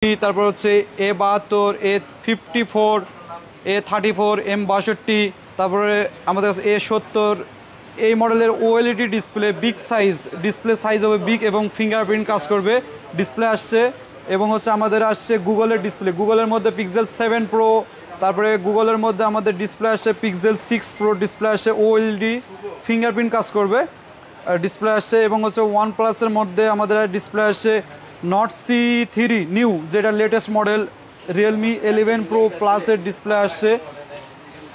তারপর হচ্ছে A72, A54, A34, M62, তারপরে আমাদের কাছে A70 এই মডেলের OLED display, big size display, size হবে বিগ এবং ফিঙ্গারপ্রিন্ট কাজ করবে ডিসপ্লে আসছে। এবং হচ্ছে আমাদের আসছে গুগলের ডিসপ্লে, গুগলের মধ্যে Pixel 7 Pro, তারপরে গুগলের মধ্যে আমাদের ডিসপ্লে আসছে Pixel 6 Pro ডিসপ্লে আসছে, OLED ফিঙ্গারপ্রিন্ট কাজ করবে ডিসপ্লে আসছে। এবং হচ্ছে OnePlus-এর মধ্যে আমাদের ডিসপ্লে আসছে Note C3 নিউ, যেটা লেটেস্ট মডেল। Realme 11 Pro Plus-এর ডিসপ্লে আসছে।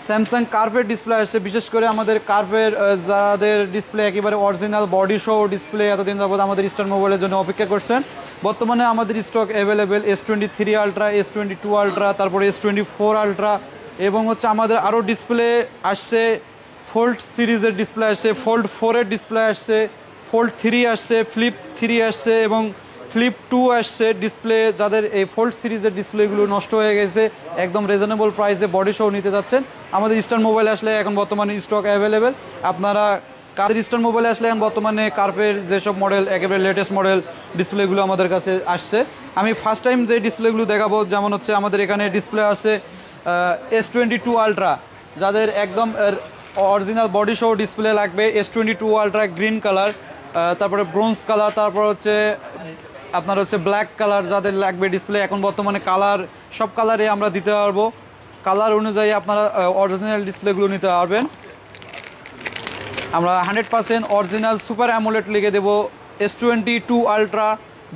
স্যামসাং কার্ভের ডিসপ্লে আসছে, বিশেষ করে আমাদের কার্ভের যাদের ডিসপ্লে একেবারে অরিজিনাল বডি শো ডিসপ্লে এতদিন যাবত আমাদের ইস্টার্ন মোবাইলের জন্য অপেক্ষা করছেন, বর্তমানে আমাদের stock available S23 ultra, S22 ultra, তারপরে S24 আলট্রা। এবং হচ্ছে আমাদের আরও ডিসপ্লে আসছে, ফোল্ড সিরিজের ডিসপ্লে আসছে, ফোল্ড 4-এর ডিসপ্লে আসছে, ফোল্ড 3 আসছে, ফ্লিপ 3 আসছে এবং ফ্লিপ 2 আসছে ডিসপ্লে। যাদের এই ফোল্ড সিরিজের ডিসপ্লেগুলো নষ্ট হয়ে গেছে, একদম রিজনেবল প্রাইসে বডি শো নিতে যাচ্ছেন, আমাদের ইস্টার্ন মোবাইল আসলে এখন বর্তমানে স্টক অ্যাভেলেবেল। আপনারা কাদের ইস্টার্ন মোবাইলে আসলে এখন বর্তমানে কার্ভের যেসব মডেল একেবারে লেটেস্ট মডেল ডিসপ্লেগুলো আমাদের কাছে আসছে। আমি ফার্স্ট টাইম যে ডিসপ্লেগুলো দেখাবো, যেমন হচ্ছে আমাদের এখানে ডিসপ্লে আছে S22 আলট্রা, যাদের একদম অরিজিনাল বডি শো ডিসপ্লে লাগবে, S22 আলট্রা গ্রিন কালার, তারপরে ব্রোঞ্জ কালার, তারপর হচ্ছে আপনার হচ্ছে ব্ল্যাক কালার যাদের লাগবে ডিসপ্লে। এখন বর্তমানে কালার সব কালারে আমরা দিতে পারবো, কালার অনুযায়ী আপনারা অরিজিনাল ডিসপ্লেগুলো নিতে পারবেন। আমরা 100% অরিজিনাল সুপার অ্যামোলেড লিখে দেবো S22 ultra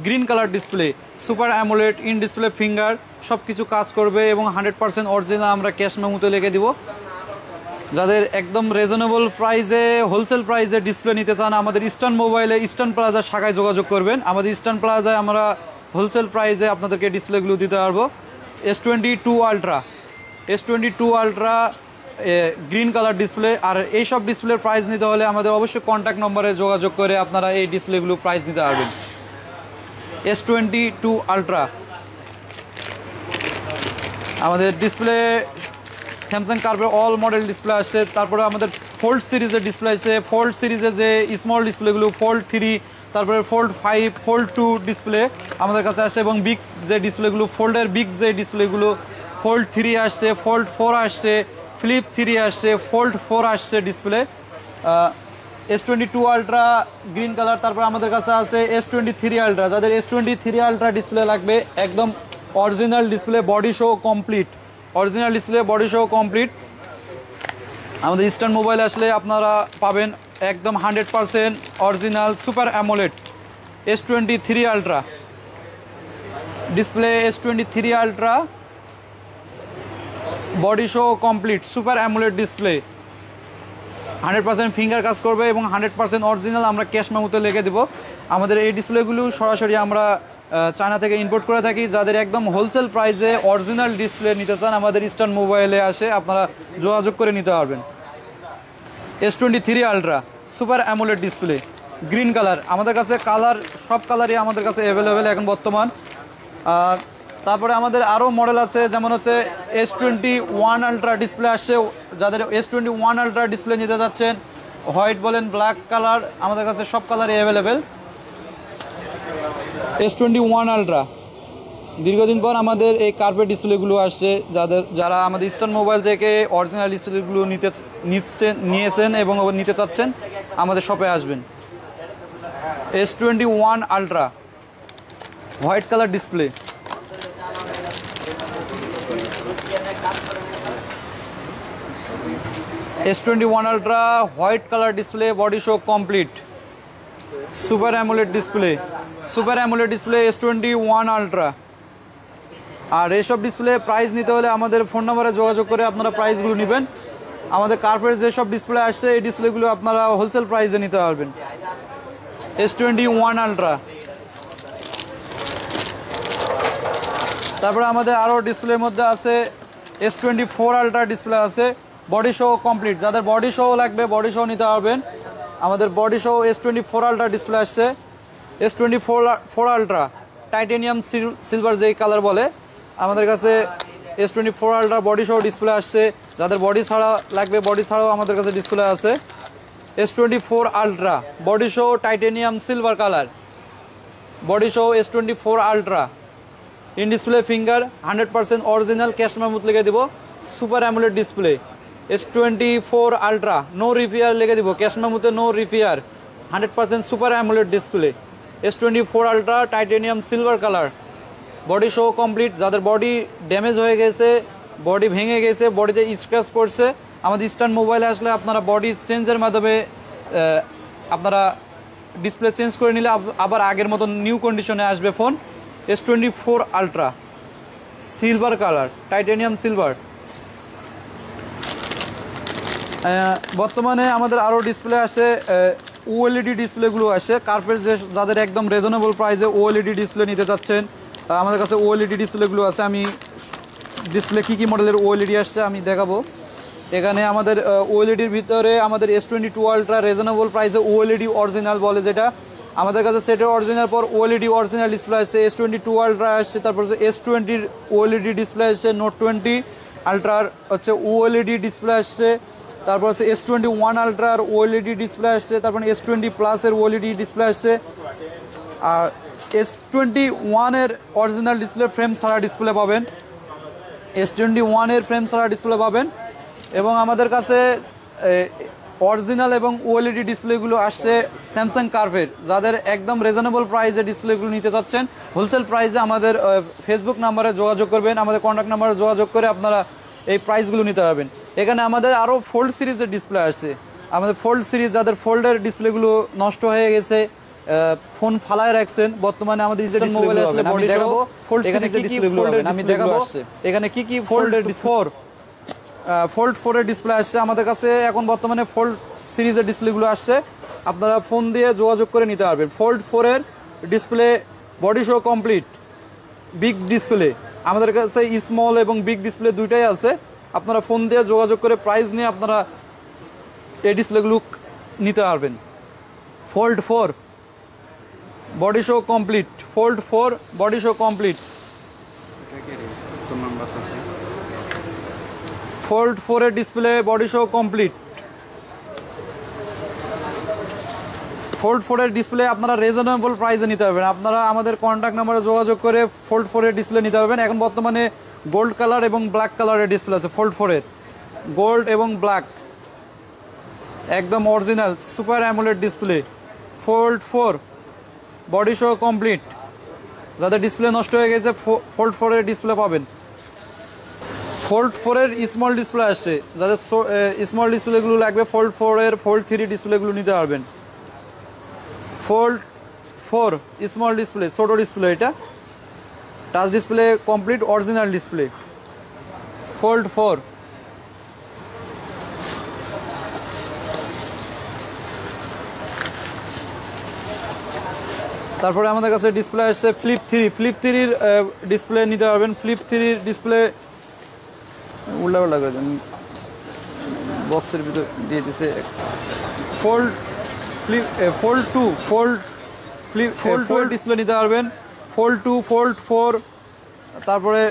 green colour display, super AMOLED, in display finger সব কিছু কাজ করবে এবং 100% অরিজিনাল আমরা ক্যাশ মেমোতে লিখে দেবো। যাদের একদম রিজনেবল প্রাইসে হোলসেল প্রাইসে ডিসপ্লে নিতে চান, আমাদের ইস্টার্ন মোবাইলে ইস্টার্ন প্লাজা শাখায় যোগাযোগ করবেন। আমাদের ইস্টার্ন প্লাজায় আমরা হোলসেল প্রাইসে আপনাদেরকে ডিসপ্লেগুলো দিতে পারবো। S22 ultra, S22 ultra green colour display. আর এইসব ডিসপ্লের প্রাইস নিতে হলে আমাদের অবশ্যই কন্ট্যাক্ট নম্বরে যোগাযোগ করে আপনারা এই ডিসপ্লেগুলো প্রাইস নিতে পারবেন। S22 আলট্রা আমাদের ডিসপ্লে স্যামসাং কার্ভের অল মডেল ডিসপ্লে আসছে। তারপরে আমাদের ফোল্ড সিরিজের ডিসপ্লে আসছে, ফোল্ড সিরিজের যে স্মল ডিসপ্লেগুলো ফোল্ড 3, তারপরে ফোল্ড 5, ফোল্ড 2 ডিসপ্লে আমাদের কাছে আসছে। এবং বিগ যে ডিসপ্লেগুলো ফোল্ডের বিগ যে ডিসপ্লেগুলো ফোল্ড 3 আসছে, ফোল্ড 4 আসছে, ফ্লিপ 3 আসছে, ফোল্ড 4 আসছে display. S22 ultra green colour. তারপর আমাদের কাছে আছে S23 আলট্রা, যাদের S23 আলট্রা ডিসপ্লে লাগবে, একদম original display, body show complete, original display body show complete আমাদের ইস্টার্ন মোবাইল আসলে আপনারা পাবেন একদম 100% original super AMOLED S23 ultra display, S23 ultra body show complete super AMOLED display, 100% finger কাজ করবে এবং 100% অরিজিনাল আমরা ক্যাশ মেমোতে লিখে দেবো। আমাদের এই ডিসপ্লেগুলো সরাসরি আমরা চায়না থেকে ইম্পোর্ট করে থাকি। যাদের একদম হোলসেল প্রাইসে অরিজিনাল ডিসপ্লে নিতে চান, আমাদের ইস্টার্ন মোবাইলে আসে আপনারা যোগাযোগ করে নিতে পারবেন। S23 ultra super AMOLED display green colour, আমাদের কাছে কালার সব কালারই আমাদের কাছে অ্যাভেলেবেল এখন বর্তমান। তারপরে আমাদের আরও মডেল আছে, যেমন হচ্ছে S21 আলট্রা ডিসপ্লে আসছে। যাদের S21 আলট্রা ডিসপ্লে নিতে যাচ্ছেন, হোয়াইট বলেন ব্ল্যাক কালার, আমাদের কাছে সব কালারই অ্যাভেলেবেল। S21 আলট্রা দীর্ঘদিন পর আমাদের এই কার্ভের ডিসপ্লেগুলো আসছে। যারা আমাদের ইস্টার্ন মোবাইল থেকে অরিজিনাল ডিসপ্লেগুলো নিয়েছেন এবং নিতে চাচ্ছেন, আমাদের শপে আসবেন। S21 ultra white colour display, S21 ultra white colour display, body show complete, super AMOLED display, super AMOLED display S21 ultra. আর এইসব ডিসপ্লে প্রাইস নিতে হলে আমাদের ফোন নম্বরে যোগাযোগ করে আপনারা প্রাইসগুলো নেবেন। আমাদের কার্ভের যেসব ডিসপ্লে আসছে এই ডিসপ্লেগুলো আপনারা হোলসেল প্রাইসে নিতে পারবেন। S21 ultra. তারপরে আমাদের আরও ডিসপ্লের মধ্যে আছে S24 আলট্রা ডিসপ্লে আছে, বডি শো কমপ্লিট। যাদের বডি শো লাগবে বডি শো নিতে পারবেন। আমাদের body show S24 ultra display আসছে। S24 আলট্রা টাইটেনিয়াম সিলভার যেই কালার বলে, আমাদের কাছে S24 ultra body show display আসছে। যাদের বডি ছাড়া লাগবে বডি ছাড়াও আমাদের কাছে ডিসপ্লে আছে। S24 ultra body show titanium silver colour, body show S24 ultra in display finger 100% original cash মেমোতে লিখে দিব super AMOLED display S24 ultra no repair লিখে দিব ক্যাশ মেমোতে no repair 100% super AMOLED display S24 ultra titanium silver colour body show complete যাদের body damage হয়ে গেছে body ভেঙে গেছে বডিতে স্ক্র্যাচ পড়ছে আমাদের ইস্টার্ন মোবাইলে আসলে আপনারা বডি চেঞ্জের মাধ্যমে আপনারা ডিসপ্লে চেঞ্জ করে নিলে আবার আগের মতো নিউ কন্ডিশনে আসবে phone S24 ultra silver colour titanium silver বর্তমানে আমাদের আরও ডিসপ্লে আসে OLED ডিসপ্লেগুলো আসে কার্পেট যাদের একদম রিজনেবল প্রাইসে OLED ডিসপ্লে নিতে চাচ্ছেন আমাদের কাছে OLED ডিসপ্লেগুলো আছে আমি ডিসপ্লে কী কী মডেলের OLED আসছে আমি দেখাবো এখানে আমাদের OLEDর ভিতরে আমাদের S22 আলট্রা রিজনেবল প্রাইসে OLED অরিজিনাল বলে যেটা আমাদের কাছে সেটের অরিজিনাল পর OLED অরিজিনাল ডিসপ্লে আসছে S22 আলট্রা আসছে তারপর S20 OLED ডিসপ্লে আসছে নোট 20 আলট্রার হচ্ছে OLED ডিসপ্লে আসছে তারপর হচ্ছে S21 আলট্রার OLED ডিসপ্লে আসছে তারপর S20 প্লাসের OLED ডিসপ্লে আসছে আর S21 এর অরিজিনাল ডিসপ্লে ফ্রেম ছাড়া ডিসপ্লে পাবেন S21 এর ফ্রেম ছাড়া ডিসপ্লে পাবেন এবং আমাদের কাছে অরিজিনাল এবং OLED ডিসপ্লেগুলো আসছে স্যামসাং কার্ভের যাদের একদম রিজনেবল প্রাইসে ডিসপ্লেগুলো নিতে চাচ্ছেন হোলসেল প্রাইসে আমাদের ফেসবুক নাম্বারে যোগাযোগ করবেন আমাদের কন্ট্যাক্ট নাম্বারে যোগাযোগ করে আপনারা এই প্রাইসগুলো নিতে পারবেন এখানে আমাদের আরও ফোল্ড সিরিজের ডিসপ্লে আসছে আমাদের ফোল্ড সিরিজ যাদের ফোল্ডের ডিসপ্লেগুলো নষ্ট হয়ে গেছে ফোন ফালায় রাখছেন বর্তমানে আমাদের ইস্টার্ন মোবাইলে আসলে বডি দেখাবো ফোল্ড সিরিজের ডিসপ্লেগুলো আমি দেখাবো এখানে কি কি ফোল্ডের ফোল্ড 4 এর ডিসপ্লে আসছে আমাদের কাছে এখন বর্তমানে ফোল্ড সিরিজের ডিসপ্লেগুলো আসছে আপনারা ফোন দিয়ে যোগাযোগ করে নিতে পারবেন ফোল্ড 4 এর display body show complete big display আমাদের কাছে স্মল এবং বিগ ডিসপ্লে দুইটাই আছে আপনারা ফোন দিয়ে যোগাযোগ করে প্রাইস নিয়ে আপনারা এই ডিসপ্লেগুলো নিতে পারবেন fold 4 body show complete fold 4 body show complete fold 4 এর display body show complete fold 4 এর ডিসপ্লে আপনারা রিজনেবল প্রাইসে নিতে পারবেন আপনারা আমাদের কন্ট্যাক্ট নাম্বারে যোগাযোগ করে ফোল্ড 4 এর ডিসপ্লে নিতে পারবেন এখন বর্তমানে গোল্ড কালার এবং ব্ল্যাক কালারের ডিসপ্লে আছে ফোল্ড 4 এর গোল্ড এবং ব্ল্যাক একদম original super AMOLED display fold 4 body show complete যাদের ডিসপ্লে নষ্ট হয়ে গেছে ফোল্ড 4 এর ডিসপ্লে পাবেন ফোল্ড 4 এর স্মল ডিসপ্লে আসছে যাদের স্মল ডিসপ্লেগুলো লাগবে ফোল্ড 4 এর ফোল্ড 3 ডিসপ্লেগুলো নিতে পারবেন ফোল্ড 4 স্মল ডিসপ্লে ছোটো ডিসপ্লে এটা touch display complete original display fold 4 তারপরে আমাদের কাছে ডিসপ্লে আসছে ফ্লিপ 3 এর ডিসপ্লে নিতে পারবেন ফ্লিপ 3 এর ডিসপ্লে উল্টাপাল্টা করে দেন বক্সের ভিতর দিয়ে দিছে ফোল্ড 2 ডিসপ্লে নিতে পারবেন ফোল্ড 2 ফোল্ড 4 তারপরে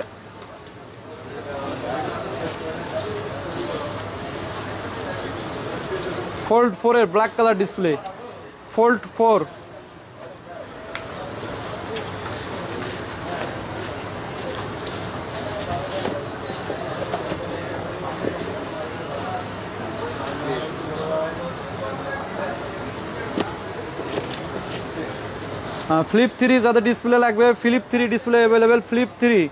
ফোল্ড 4 এর black colour display fold 4 flip 3 যাদের ডিসপ্লে লাগবে ফ্লিপ 3 ডিসপ্লে অ্যাভেলেবেল ফ্লিপ 3